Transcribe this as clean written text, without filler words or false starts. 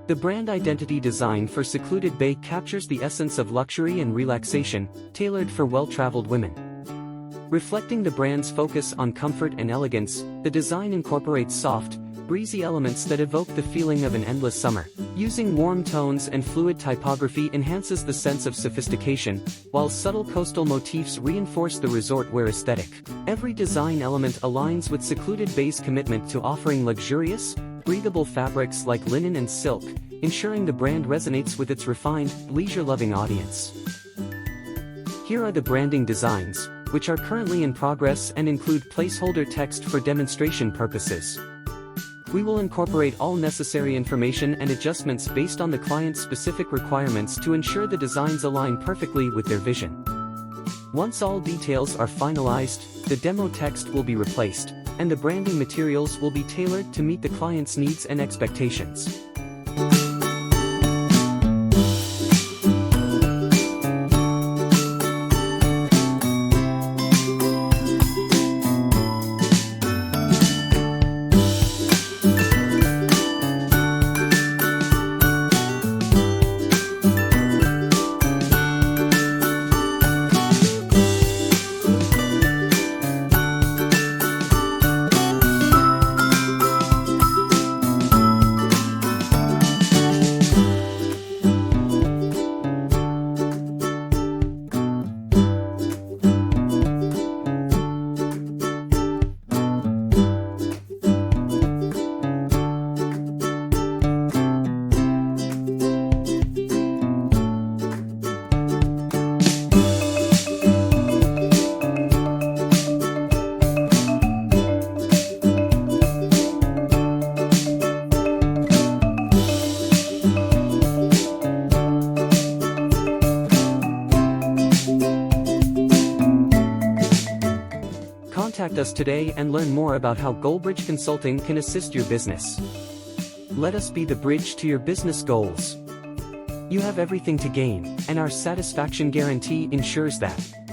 The brand identity design for Secluded Bay captures the essence of luxury and relaxation, tailored for well-traveled women. Reflecting the brand's focus on comfort and elegance, the design incorporates soft, breezy elements that evoke the feeling of an endless summer. Using warm tones and fluid typography enhances the sense of sophistication, while subtle coastal motifs reinforce the resort wear aesthetic. Every design element aligns with Secluded Bay's commitment to offering luxurious, breathable fabrics like linen and silk, ensuring the brand resonates with its refined, leisure-loving audience. Here are the branding designs, which are currently in progress and include placeholder text for demonstration purposes. We will incorporate all necessary information and adjustments based on the client's specific requirements to ensure the designs align perfectly with their vision. Once all details are finalized, the demo text will be replaced, and the branding materials will be tailored to meet the client's needs and expectations. Contact us today and learn more about how Goalbridge Consulting can assist your business. Let us be the bridge to your business goals. You have everything to gain, and our satisfaction guarantee ensures that.